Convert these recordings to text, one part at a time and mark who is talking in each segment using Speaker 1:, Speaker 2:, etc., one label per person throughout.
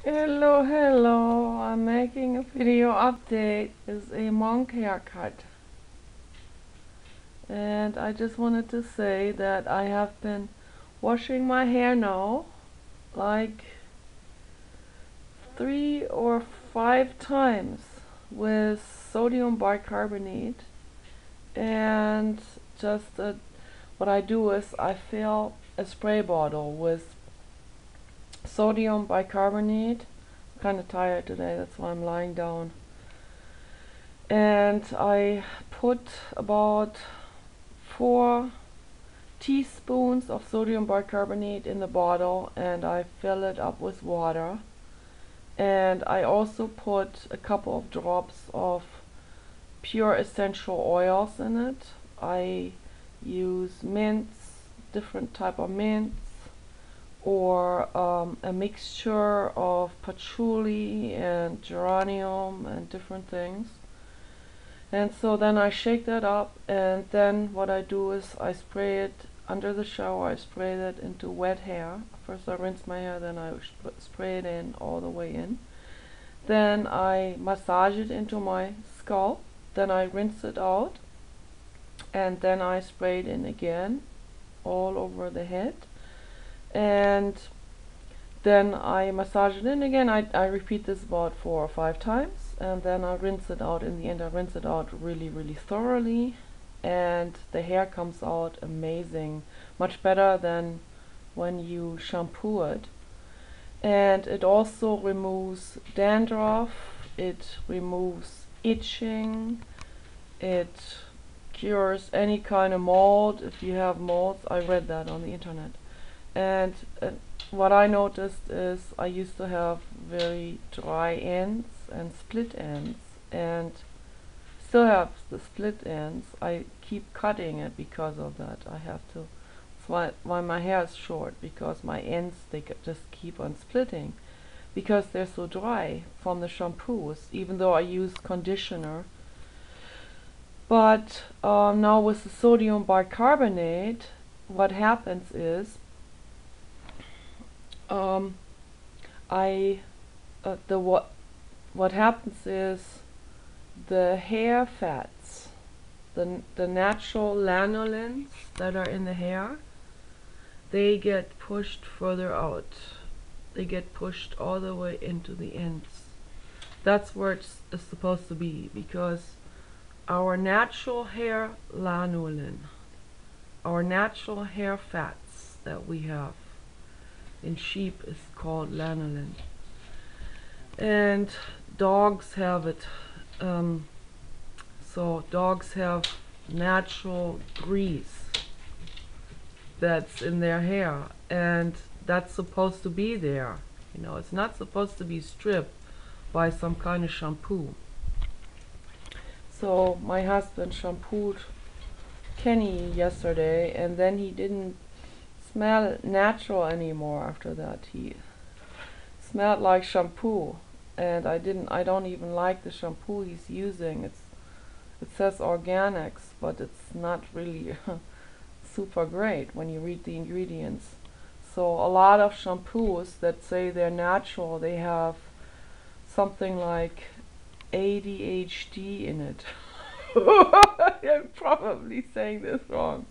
Speaker 1: Hello, I'm making a video update. It's a monk haircut. And I just wanted to say that I have been washing my hair now like 3 or 5 times with sodium bicarbonate. And just what I do is I fill a spray bottle with sodium bicarbonate. I'm kind of tired today, that's why I'm lying down. And I put about 4 teaspoons of sodium bicarbonate in the bottle, and I fill it up with water. And I also put a couple of drops of pure essential oils in it. I use mints, different type of mints, or a mixture of patchouli and geranium and different things. And so then I shake that up, and then what I do is I spray it under the shower. I spray that into wet hair. First I rinse my hair, then I spray it in all the way in. Then I massage it into my scalp. Then I rinse it out, and then I spray it in again all over the head. And then I massage it in again. I repeat this about 4 or 5 times, and then I rinse it out. In the end I rinse it out really thoroughly, and the hair comes out amazing, much better than when you shampoo it. And it also removes dandruff, it removes itching, it cures any kind of mold. If you have molds, I read that on the internet. And what I noticed is I used to have very dry ends and split ends, and still have the split ends. I keep cutting it because of that. I have to. That's why my hair is short, because my ends, they just keep on splitting because they're so dry from the shampoos, even though I use conditioner. But now with the sodium bicarbonate, what happens is what happens is the hair fats, the natural lanolins that are in the hair, they get pushed further out. They get pushed all the way into the ends. That's where it's supposed to be, because our natural hair lanolin, our natural hair fats that we have in sheep, is called lanolin, and dogs have it. So dogs have natural grease that's in their hair, and that's supposed to be there. You know, it's not supposed to be stripped by some kind of shampoo. So my husband shampooed Kenny yesterday, and then he didn't smell natural anymore after that. He smelled like shampoo, and I don't even like the shampoo he's using. It says organics, but it's not really super great when you read the ingredients. So a lot of shampoos that say they're natural, they have something like ADHD in it. I'm probably saying this wrong,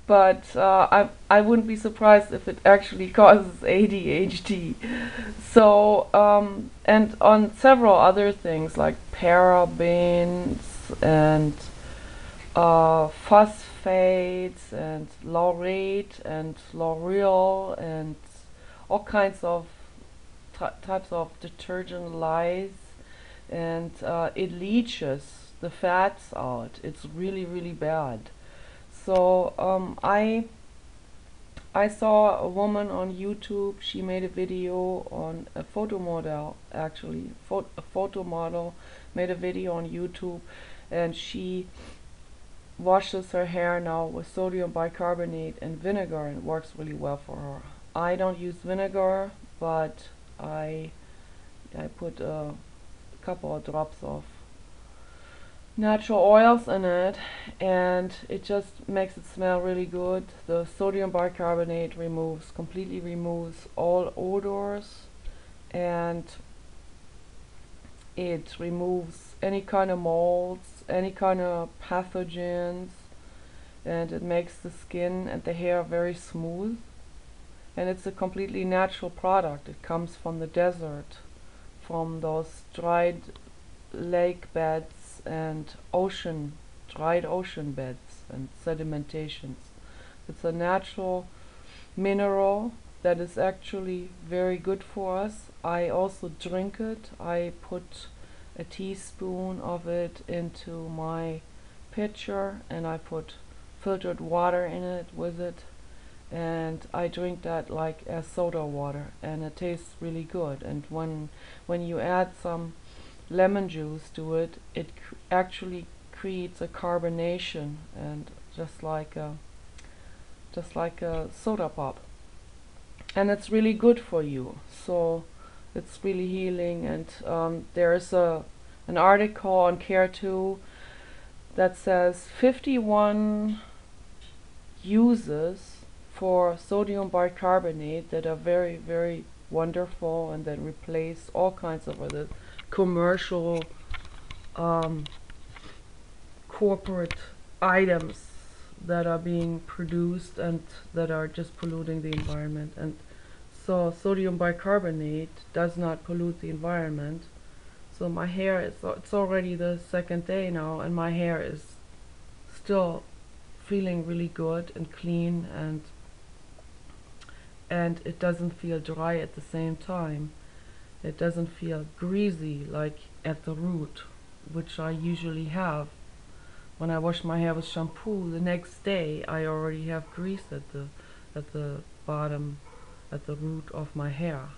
Speaker 1: but I wouldn't be surprised if it actually causes ADHD. So and on several other things like parabens and phosphates and laurate and lauryl and all kinds of types of detergent lyes, and it leaches the fats out. It's really bad. So I saw a woman on YouTube. She made a video on a photo model, actually. A photo model made a video on YouTube, and she washes her hair now with sodium bicarbonate and vinegar, and it works really well for her. I don't use vinegar, but I put a couple of drops of natural oils in it, and it just makes it smell really good. The sodium bicarbonate completely removes all odors, and it removes any kind of molds, any kind of pathogens, and it makes the skin and the hair very smooth. And it's a completely natural product. It comes from the desert, from those dried lake beds and dried ocean beds and sedimentations. It's a natural mineral that is actually very good for us. I also drink it. I put a teaspoon of it into my pitcher and I put filtered water in it with it, and I drink that like as soda water, and it tastes really good. And when you add some lemon juice to it, it actually creates a carbonation, and just like a soda pop, and it's really good for you. So it's really healing. And there's an article on Care2 that says 51 uses for sodium bicarbonate that are very, very wonderful, and that replace all kinds of other commercial corporate items that are being produced and that are just polluting the environment. And so sodium bicarbonate does not pollute the environment. So my hair is, it's already the second day now, and my hair is still feeling really good and clean, and it doesn't feel dry at the same time. It doesn't feel greasy like at the root, which I usually have. When I wash my hair with shampoo, the next day I already have grease at the bottom, at the root of my hair.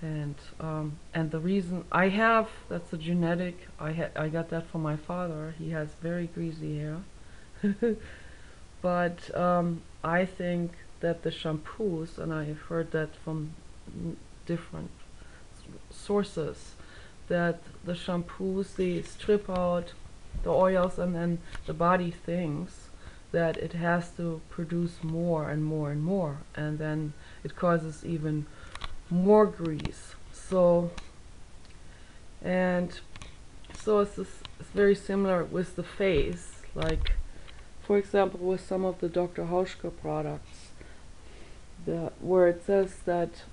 Speaker 1: And the reason I have, that's a genetic. I got that from my father. He has very greasy hair. But I think that the shampoos, and I've heard that from different sources, that the shampoos, they strip out the oils, and then the body thinks that it has to produce more and more and more, and then it causes even more grease. So it's very similar with the face. Like, for example, with some of the Dr. Hauschka products, where it says that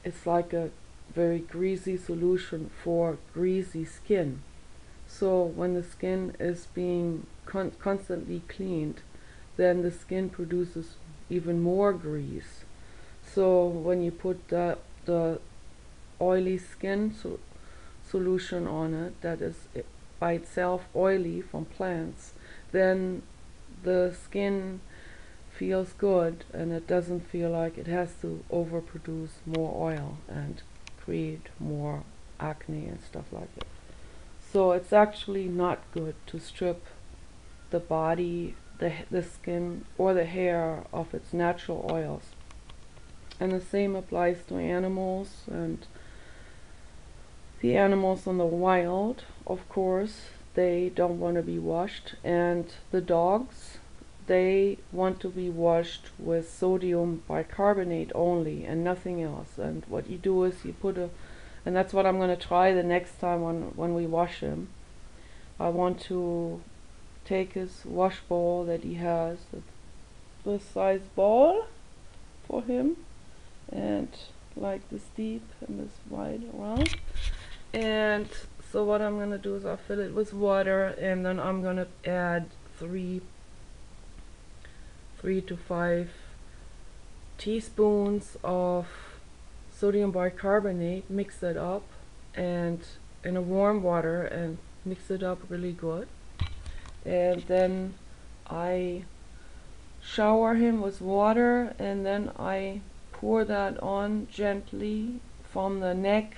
Speaker 1: it's like a very greasy solution for greasy skin. So when the skin is being constantly cleaned, then the skin produces even more grease. So when you put the oily skin solution on it, that is by itself oily from plants, then the skin feels good, and it doesn't feel like it has to overproduce more oil and create more acne and stuff like that. So it's actually not good to strip the body, the skin or the hair of its natural oils. And the same applies to animals, and the animals in the wild, of course, they don't want to be washed, and the dogs, they want to be washed with sodium bicarbonate only and nothing else. And what you do is you put and that's what I'm going to try the next time when we wash him. I want to take his wash bowl that he has, this size bowl for him, and like this deep and this wide around. And so what I'm going to do is I'll fill it with water, and then I'm going to add 3 to 5 teaspoons of sodium bicarbonate, mix it up, and in a warm water, and mix it up really good. And then I shower him with water, and then I pour that on gently from the neck,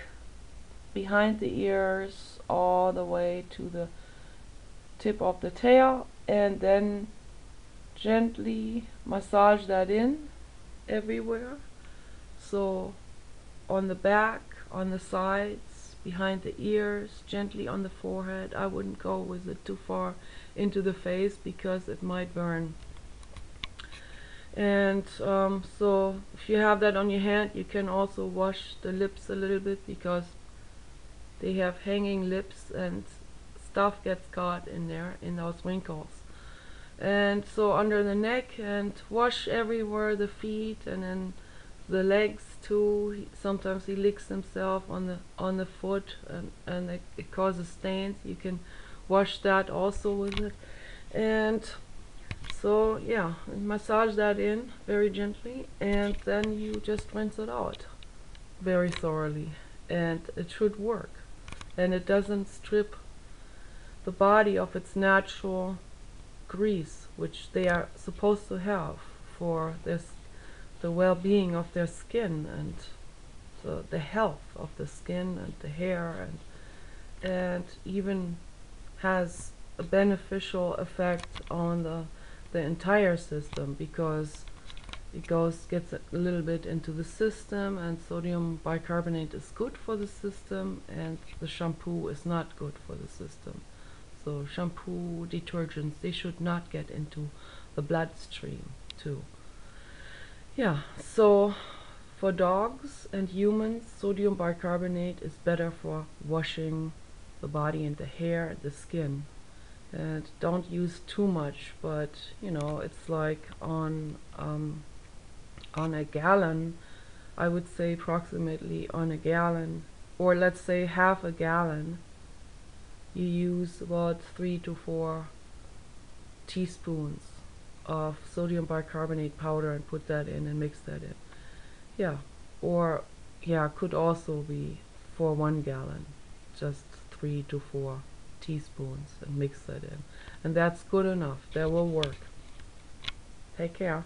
Speaker 1: behind the ears, all the way to the tip of the tail, and then gently massage that in everywhere. So on the back, on the sides, behind the ears, gently on the forehead. I wouldn't go with it too far into the face because it might burn. And so if you have that on your hand, you can also wash the lips a little bit, because they have hanging lips and stuff gets caught in there, in those wrinkles. And so under the neck, and wash everywhere, the feet, and then the legs too. Sometimes he licks himself on the foot, and it causes stains. You can wash that also with it. And so yeah, massage that in very gently, and then you just rinse it out very thoroughly, and it should work. And it doesn't strip the body of its natural grease, which they are supposed to have for this, the well-being of their skin, and the health of the skin and the hair, and even has a beneficial effect on the entire system, because it gets a little bit into the system, and sodium bicarbonate is good for the system, and the shampoo is not good for the system. So shampoo, detergents, they should not get into the bloodstream too. Yeah, so for dogs and humans, sodium bicarbonate is better for washing the body and the hair and the skin. And don't use too much, but you know, it's like on a gallon, I would say approximately on a gallon, or let's say half a gallon, you use about 3 to 4 teaspoons of sodium bicarbonate powder, and put that in and mix that in. Yeah, or yeah, could also be for 1 gallon, just 3 to 4 teaspoons, and mix that in. And that's good enough. That will work. Take care.